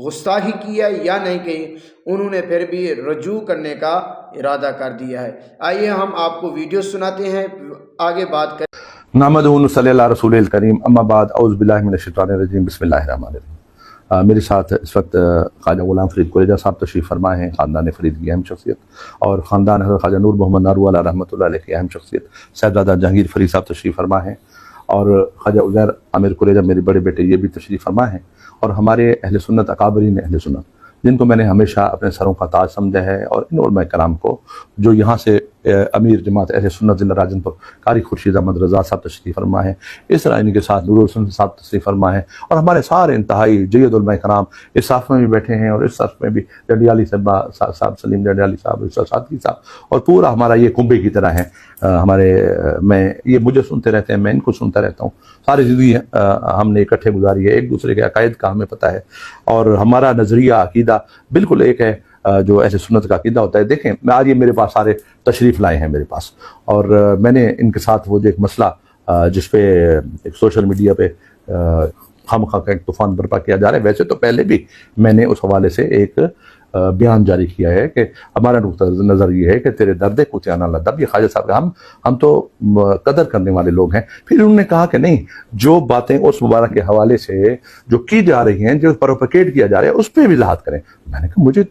گستاخی کی ہے یا نہیں کی، انہوں نے پھر بھی رجوع کرنے کا ارادہ کر دیا ہے۔ آئیے ہم آپ کو ویڈیو سناتے ہیں، آگے بات کریں۔ نحمدہ صلی اللہ رسول الکریم، اما بعد، اعوذ باللہ من الشیطان الرجیم، بسم اللہ الرحمن الرحیم۔ میرے ساتھ اس وقت خواجہ غلام فرید قریجہ صاحب تشریف فرما ہیں، خاندان فرید کی اہم شخصیت، اور خاندان حضرت خواجہ نور محمد ناروالہ رحمۃ اللہ علیہ کی اہم شخصیت صاحبزادہ جہانگیر فرید صاحب تشریف فرما ہیں، اور خواجہ عزیر عامر قریجہ میرے بڑے بیٹے یہ بھی تشریف فرما ہیں، اور ہمارے اہل سنت اکابرین اہل سنت جن کو میں نے ہمیشہ اپنے سروں کا تاج سمجھا ہے، اور ان علماء کرام کو جو یہاں سے امیر جماعت اہل سنت ضلع راجن پور قاری خورشید احمد رضا صاحب تشریف فرما ہے، اس طرح ان کے ساتھ نور الحسن صاحب تشریف فرما ہے، اور ہمارے سارے انتہائی جید علماء کرام اس صف میں بھی بیٹھے ہیں، اور اس صف میں بھی ڈڈیالی صاحب سلیم ڈڈیالی صاحب، عیسیٰ صادقی صاحب، اور پورا ہمارا یہ کنبے کی طرح ہے۔ یہ مجھے سنتے رہتے ہیں، میں ان کو سنتا رہتا ہوں، ساری زندگی ہم نے اکٹھے گزاری ہے، ایک دوسرے کے عقائد کا ہمیں پتہ ہے، اور ہمارا نظریہ عقیدہ بالکل ایک ہے جو اہل سنت کا عقیدہ ہوتا ہے۔ دیکھیں، میں آج یہ میرے پاس سارے تشریف لائے ہیں میرے پاس، اور میں نے ان کے ساتھ وہ جو ایک مسئلہ جس پہ ایک سوشل میڈیا پہ خواہ کا ایک طوفان برپا کیا جا رہا ہے، ویسے تو پہلے بھی میں نے اس حوالے سے ایک بیان جاری کیا ہے کہ ہمارا نقطہ نظر یہ ہے کہ تیرے درد کوتیانا لدب، یہ خواجہ صاحب کا ہم تو قدر کرنے والے لوگ ہیں۔ پھر انہوں نے کہا کہ نہیں، جو باتیں اس مبارک کے حوالے سے جو کی جا رہی ہیں، جو پروپیگیٹ کیا جا رہا ہے، اس پہ وضاحت کریں۔ میں نے کہا مجھے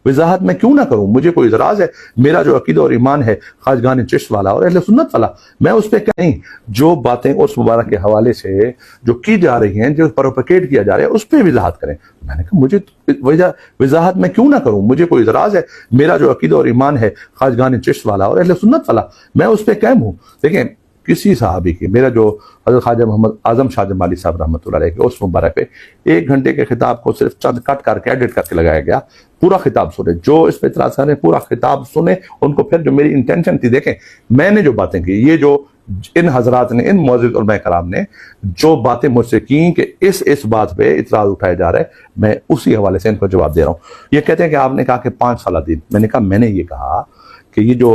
وضاحت میں کیوں نہ کروں، مجھے کوئی اعتراض ہے، میرا جو عقیدہ اور ایمان ہے خواجگان چشت والا اور اہل سنت والا، میں اس پہ کیا نہیں، جو باتیں اس مبارک کے حوالے سے جو کی جا رہی ہیں، جو پروپیگیٹ کیا جا رہا ہے، اس پہ وضاحت کریں۔ میں نے کہا مجھے وضاحت میں کیوں نہ کروں، مجھے کوئی اعتراض ہے، میرا جو عقیدہ اور ایمان ہے خواجگان چشت والا اور اہل سنت والا، میں اس پہ قائم ہوں۔ دیکھیں، کسی صحابی کی، میرا جو حضرت خواجہ محمد اعظم شاہ جمالی صاحب رحمۃ اللہ علیہ کے اس مبارک پہ 1 گھنٹے کے خطاب کو صرف چند کٹ کر کے ایڈٹ کر کے لگایا گیا، پورا خطاب سنیں، جو اس پہ اعتراض کریں پورا خطاب سنیں، ان کو پھر جو میری انٹینشن تھی، دیکھیں میں نے جو باتیں کی، یہ جو ان حضرات نے، ان معزز علماء کرام نے جو باتیں مجھ سے کی کہ اس بات پہ اعتراض اٹھائے جا رہے ہیں، میں اسی حوالے سے ان کو جواب دے رہا ہوں۔ یہ کہتے ہیں کہ آپ نے کہا کہ 5 سالہ دین، میں نے کہا میں نے یہ کہا کہ یہ جو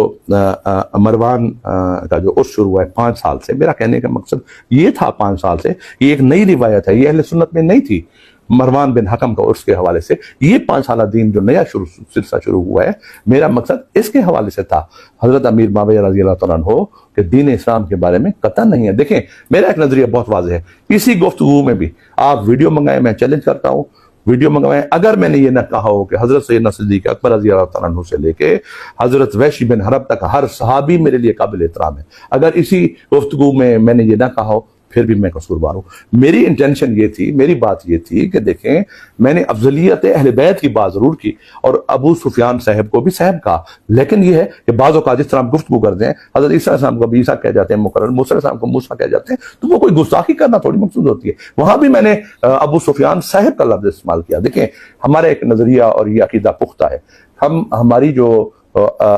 مروان کا جو عرس شروع ہوا ہے 5 سال سے، میرا کہنے کا مقصد یہ تھا 5 سال سے، یہ ایک نئی روایت ہے، یہ اہل سنت میں نہیں تھی۔ مروان بن حکم کا عرس کے حوالے سے یہ 5 سالہ دین جو نیا سلسلہ شروع ہوا ہے، میرا مقصد اس کے حوالے سے تھا۔ حضرت امیر معاویہ رضی اللہ تعالیٰ عنہ کہ دین اسلام کے بارے میں قطع نہیں ہے۔ دیکھیں، میرا ایک نظریہ بہت واضح ہے، اسی گفتگو میں بھی آپ ویڈیو منگائیں، میں چیلنج کرتا ہوں، ویڈیو منگوائیں، اگر میں نے یہ نہ کہا ہو کہ حضرت سیدنا صدیق اکبر رضی اللہ تعالیٰ عنہ سے لے کے حضرت وحشی بن حرب تک ہر صحابی میرے لیے قابل احترام ہے، اگر اسی گفتگو میں نے یہ نہ کہا ہو، پھر بھی میں قصوروار ہوں۔ میری انٹینشن یہ تھی، میری بات یہ تھی کہ دیکھیں، میں نے افضلیت اہل بیت کی بات ضرور کی، اور ابو سفیان صاحب کو بھی صاحب کہا، لیکن یہ ہے کہ بعض اوقات جس طرح ہم گفتگو کرتے ہیں، حضرت عیسیٰ السلام کو بھی عیسیٰ کہہ جاتے ہیں مقرر، موسیٰ السلام کو موسیٰ کہہ جاتے ہیں، تو وہ کوئی گستاخی کرنا تھوڑی مقصود ہوتی ہے۔ وہاں بھی میں نے ابو سفیان صاحب کا لفظ استعمال کیا۔ دیکھیں، ہمارا ایک نظریہ اور یہ عقیدہ پختہ ہے، ہماری جو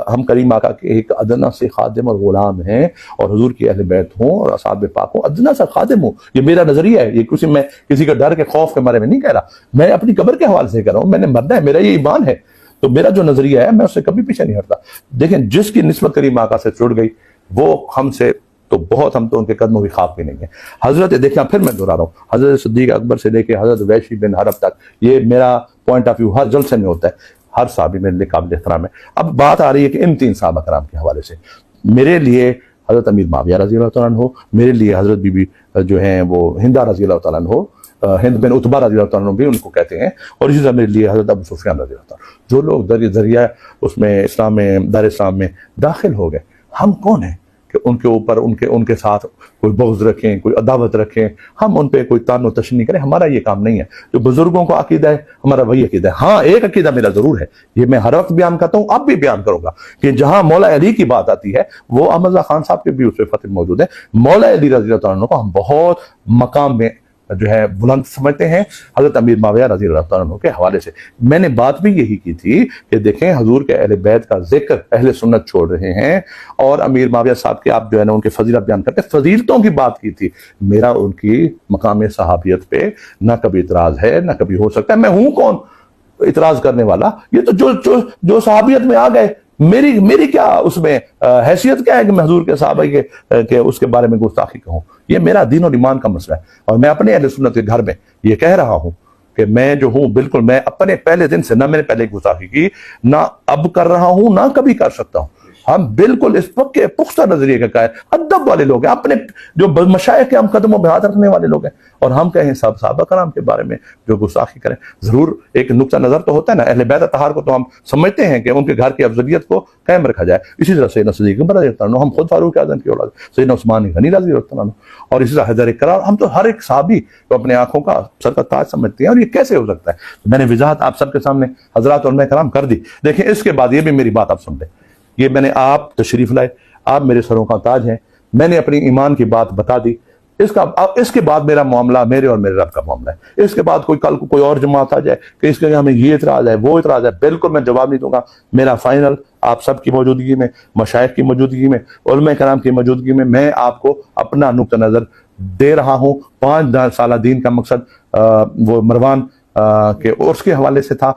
ہم کریم آقا کے ایک ادنا سے خادم اور غلام ہیں، اور حضور کی اہل بیت ہوں اور اصحاب پاک ہوں، ادنا سے خادم ہوں، یہ میرا نظریہ ہے، یہ میں کسی کا ڈر کے خوف کے بارے میں نہیں کہہ رہا، میں اپنی قبر کے حوالے سے کہہ رہا ہوں، میں نے مرنا ہے، میرا یہ ایمان ہے، تو میرا جو نظریہ ہے میں اس سے کبھی پیچھے نہیں ہٹتا۔ دیکھیں، جس کی نسبت کریم آقا سے جڑ گئی وہ ہم سے تو بہت، ہم تو ان کے قدموں کی خواب بھی نہیں ہیں۔ حضرت، دیکھیں پھر میں دہرا رہا ہوں، حضرت صدیق اکبر سے لے کے حضرت وحشی بن حرب تک، یہ میرا پوائنٹ آف ویو ہر جلسے میں ہوتا ہے، ہر صحابی میرے لیے قابل احترام ہے۔ اب بات آ رہی ہے کہ ان 3 صحابہ کرام کے حوالے سے میرے لیے حضرت امیر معاویہ رضی اللہ تعالیٰ عنہ، میرے لیے حضرت بی بی جو ہیں وہ ہندہ رضی اللہ تعالیٰ عنہ، ہند بن عتبہ رضی اللہ تعالیٰ عنہ بھی ان کو کہتے ہیں، اور اسی طرح میرے لیے حضرت ابو سفیان رضی اللہ تعالیٰ عنہ، جو لوگ ذریعہ اس میں اسلام میں، دار اسلام میں داخل ہو گئے، ہم کون ہیں کہ ان کے اوپر ان کے ساتھ کوئی بغض رکھیں، کوئی عداوت رکھیں، ہم ان پہ کوئی تان و تشنی کریں، ہمارا یہ کام نہیں ہے۔ جو بزرگوں کو عقیدہ ہے، ہمارا وہی عقیدہ ہے۔ ہاں، ایک عقیدہ میرا ضرور ہے، یہ میں ہر وقت بیان کرتا ہوں، اب بھی بیان کروں گا، کہ جہاں مولا علی کی بات آتی ہے، وہ احمد رضا خان صاحب کے بھی اس پہ فتح موجود ہے، مولا علی رضی اللہ عنہ کو ہم بہت مقام میں جو ہے بلند سمجھتے ہیں حضرت امیر معاویہ رضی اللہ عنہ کے حوالے سے۔ میں نے بات بھی یہی کی تھی کہ دیکھیں، حضور کے اہل بیت کا ذکر اہل سنت چھوڑ رہے ہیں، اور امیر معاویہ صاحب کے آپ جو ہے نا ان کے فضیلت بیان کرتے ہیں، فضیلتوں کی بات کی تھی۔ میرا ان کی مقام صحابیت پہ نہ کبھی اعتراض ہے، نہ کبھی ہو سکتا ہے۔ میں ہوں کون اعتراض کرنے والا؟ یہ تو جو صحابیت میں آ گئے، میری کیا اس میں حیثیت کیا ہے کہ میں حضور کے صحابہ کے اس کے بارے میں گستاخی کہوں؟ یہ میرا دین اور ایمان کا مسئلہ ہے، اور میں اپنے اہل سنت کے گھر میں یہ کہہ رہا ہوں کہ میں جو ہوں بالکل میں اپنے پہلے دن سے نہ میں نے پہلے گستاخی کی، نہ اب کر رہا ہوں، نہ کبھی کر سکتا ہوں۔ ہم بالکل اس پکے پختہ نظریے کا قائل ادب والے لوگ ہیں، اپنے جو مشائخ کے ہم قدموں پہ ہاتھ رکھنے والے لوگ ہیں، اور ہم کہیں صحابہ کرام کے بارے میں جو گستاخی کریں۔ ضرور ایک نقطہ نظر تو ہوتا ہے نا، اہل بیت اطہار کو تو ہم سمجھتے ہیں کہ ان کے گھر کی افضلیت کو قائم رکھا جائے، اسی طرح سیدنا صدیق اکبر رضی اللہ عنہ، ہم خود فاروق اعظم کی اولاد، سیدنا عثمان غنی رضی اللہ عنہ، اور اسی طرح حیدر کرار، ہم تو ہر ایک صحابی کو اپنے آنکھوں کا سر کا تاج سمجھتے ہیں، اور یہ کیسے ہو سکتا ہے؟ میں نے وضاحت آپ سب کے سامنے حضرات علماء کرام کر دی۔ دیکھیں اس کے بعد یہ بھی میری بات آپ سن لیں، یہ میں نے آپ تشریف لائے، آپ میرے سروں کا تاج ہیں، میں نے اپنی ایمان کی بات بتا دی، اس کے بعد میرا معاملہ میرے اور میرے رب کا معاملہ ہے۔ اس کے بعد کل کو کوئی اور جماعت آ جائے کہ اس کے ہمیں یہ اعتراض ہے وہ اعتراض ہے، بالکل میں جواب نہیں دوں گا۔ میرا فائنل آپ سب کی موجودگی میں، مشائخ کی موجودگی میں، علماء کرام کی موجودگی میں میں آپ کو اپنا نقطہ نظر دے رہا ہوں۔ 5 سالہ دین کا مقصد وہ مروان کے عرس کے حوالے سے تھا،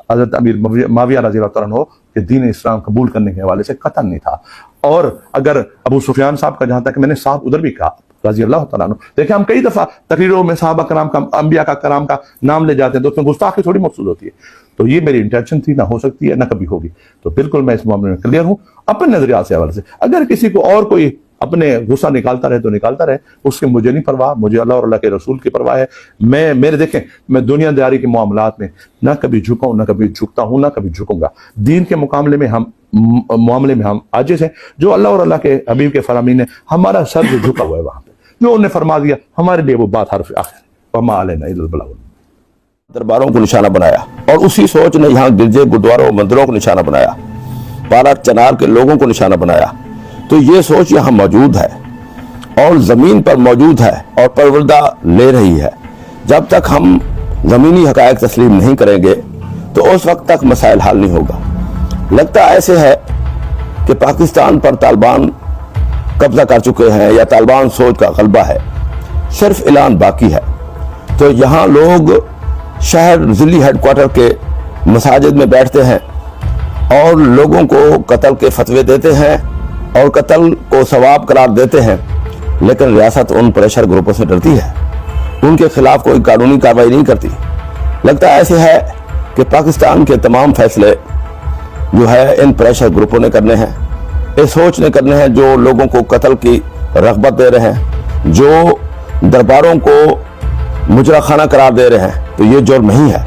حضرت امیر معاویہ رضی اللہ عنہ کہ دین اسلام قبول کرنے کے حوالے سے قطعاً نہیں تھا۔ اور اگر ابو سفیان صاحب کا جہاں تک میں نے صاحب ادھر بھی کہا رضی اللہ تعالیٰ عنہ، دیکھیں ہم کئی دفعہ تقریروں میں صحابہ کرام کا، انبیاء کا کرام کا نام لے جاتے ہیں تو اس میں گستاخی تھوڑی مقصود ہوتی ہے، تو یہ میری انٹینشن تھی، نہ ہو سکتی ہے نہ کبھی ہوگی۔ تو بالکل میں اس معاملے میں کلیئر ہوں اپنے نظریات سے حوالے سے۔ اگر کسی کو اور کوئی اپنے غصہ نکالتا رہے تو نکالتا رہے، اس کے مجھے نہیں پرواہ، مجھے اللہ اور اللہ کے رسول کی پرواہ ہے۔ میرے دیکھیں میں دنیا داری کے معاملات میں نہ کبھی جھکا ہوں، نہ کبھی جھکتا ہوں، نہ کبھی جھکوں گا۔ دین کے معاملے میں ہم عاجز ہیں، جو اللہ اور اللہ کے حبیب کے فرامین ہے، ہمارا سر جو جھکا ہوا ہے وہاں پہ جو انہوں نے فرما دیا ہمارے لیے وہ بات حرف آخر وما علینا الا البلاغ۔ درباروں کو نشانہ بنایا، اور اسی سوچ نے یہاں گرجے، گردواروں، مندروں کو نشانہ بنایا، پارک چنار کے لوگوں کو نشانہ بنایا۔ تو یہ سوچ یہاں موجود ہے اور زمین پر موجود ہے اور پروردہ لے رہی ہے۔ جب تک ہم زمینی حقائق تسلیم نہیں کریں گے تو اس وقت تک مسائل حل نہیں ہوگا۔ لگتا ایسے ہے کہ پاکستان پر طالبان قبضہ کر چکے ہیں یا طالبان سوچ کا غلبہ ہے، صرف اعلان باقی ہے۔ تو یہاں لوگ شہر ضلعی ہیڈ کوارٹر کے مساجد میں بیٹھتے ہیں اور لوگوں کو قتل کے فتوے دیتے ہیں اور قتل کو ثواب قرار دیتے ہیں، لیکن ریاست ان پریشر گروپوں سے ڈرتی ہے، ان کے خلاف کوئی قانونی کارروائی نہیں کرتی۔ لگتا ایسے ہے کہ پاکستان کے تمام فیصلے جو ہے ان پریشر گروپوں نے کرنے ہیں، اس سوچ نے کرنے ہیں جو لوگوں کو قتل کی رغبت دے رہے ہیں، جو درباروں کو مجرا خانہ قرار دے رہے ہیں۔ تو یہ جرم نہیں ہے۔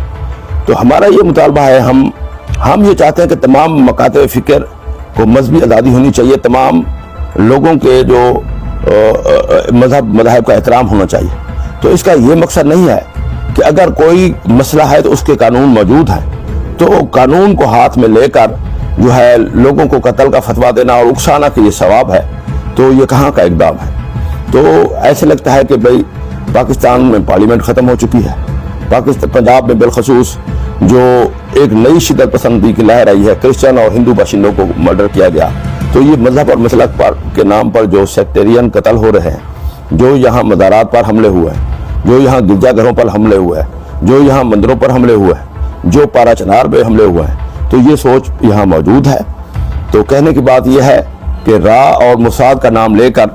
تو ہمارا یہ مطالبہ ہے، ہم یہ چاہتے ہیں کہ تمام مکاتب فکر کو مذہبی آزادی ہونی چاہیے، تمام لوگوں کے جو مذہب کا احترام ہونا چاہیے۔ تو اس کا یہ مقصد نہیں ہے کہ اگر کوئی مسئلہ ہے تو اس کے قانون موجود ہیں، تو قانون کو ہاتھ میں لے کر جو ہے لوگوں کو قتل کا فتویٰ دینا اور اکسانا کہ یہ ثواب ہے، تو یہ کہاں کا اقدام ہے؟ تو ایسے لگتا ہے کہ بھئی پاکستان میں پارلیمنٹ ختم ہو چکی ہے، پنجاب میں بالخصوص جو ایک نئی شدت پسندی کی لہر آئی ہے، کرسچن اور ہندو باشندوں کو مرڈر کیا گیا۔ تو یہ مذہب اور مسلک کے نام پر جو سیکٹیرین قتل ہو رہے ہیں، جو یہاں مزارات پر حملے ہوئے ہیں، جو یہاں گرجا گھروں پر حملے ہوئے ہیں، جو یہاں مندروں پر حملے ہوئے ہیں، جو پارا چنار پہ حملے ہوئے ہیں، تو یہ سوچ یہاں موجود ہے۔ تو کہنے کی بات یہ ہے کہ راہ اور مساعد کا نام لے کر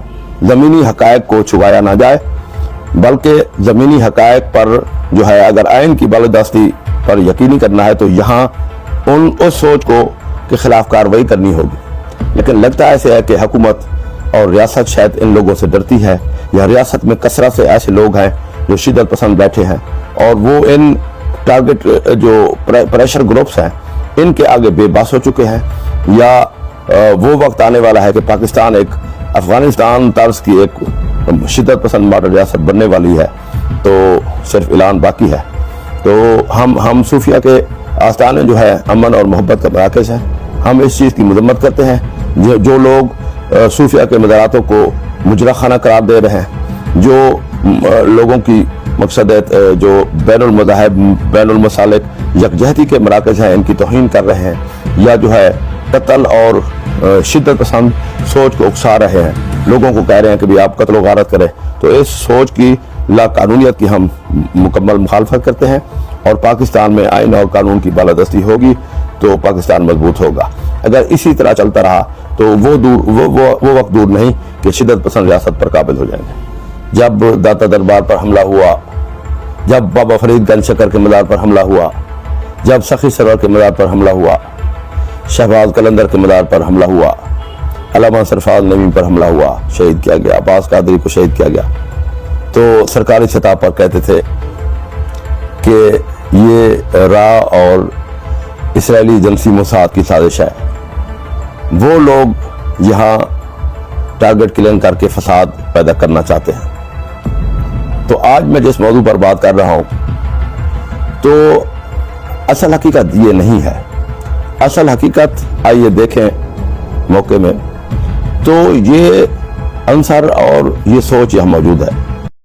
زمینی حقائق کو چھپایا نہ جائے، بلکہ زمینی حقائق پر جو ہے اگر آئین کی بالادستی پر یقینی کرنا ہے تو یہاں اس سوچ کو کے خلاف کارروائی کرنی ہوگی۔ لیکن لگتا ایسے ہے کہ حکومت اور ریاست شاید ان لوگوں سے ڈرتی ہے، یا ریاست میں کثرت سے ایسے لوگ ہیں جو شدت پسند بیٹھے ہیں اور وہ ان ٹارگٹ جو پریشر گروپس ہیں ان کے آگے بے بس ہو چکے ہیں، یا وہ وقت آنے والا ہے کہ پاکستان ایک افغانستان طرز کی ایک شدت پسند ماڈل ریاست بننے والی ہے، تو صرف اعلان باقی ہے۔ تو ہم صوفیہ کے آستانے جو ہے امن اور محبت کا مراکز ہیں، ہم اس چیز کی مذمت کرتے ہیں جو لوگ صوفیہ کے مزاراتوں کو مجرا خانہ قرار دے رہے ہیں، جو لوگوں کی مقصد جو بین المذاہب، بین المسالک یکجہتی کے مراکز ہیں ان کی توہین کر رہے ہیں، یا جو ہے قتل اور شدت پسند سوچ کو اکسا رہے ہیں، لوگوں کو کہہ رہے ہیں کہ بھی آپ قتل و غارت کریں۔ تو اس سوچ کی لا قانونیت کی ہم مکمل مخالفت کرتے ہیں، اور پاکستان میں آئین اور قانون کی بالادستی ہوگی تو پاکستان مضبوط ہوگا۔ اگر اسی طرح چلتا رہا تو وہ وقت دور نہیں کہ شدت پسند ریاست پر قابل ہو جائیں گے۔ جب داتا دربار پر حملہ ہوا جب بابا فرید گنج شکر کے مزار پر حملہ ہوا، جب سخی سرور کے مزار پر حملہ ہوا، شہباز قلندر کے مزار پر حملہ ہوا، علامہ سرفراز نعیمی پر حملہ ہوا، شہید کیا گیا، عباس قادری کو شہید کیا گیا، تو سرکاری سطح پر کہتے تھے کہ یہ را اور اسرائیلی ایجنسی موساد کی سازش ہے، وہ لوگ یہاں ٹارگٹ کلنگ کر کے فساد پیدا کرنا چاہتے ہیں۔ تو آج میں جس موضوع پر بات کر رہا ہوں تو اصل حقیقت یہ نہیں ہے۔ اصل حقیقت آئیے دیکھیں موقع میں، تو یہ عنصر اور یہ سوچ یہاں موجود ہے۔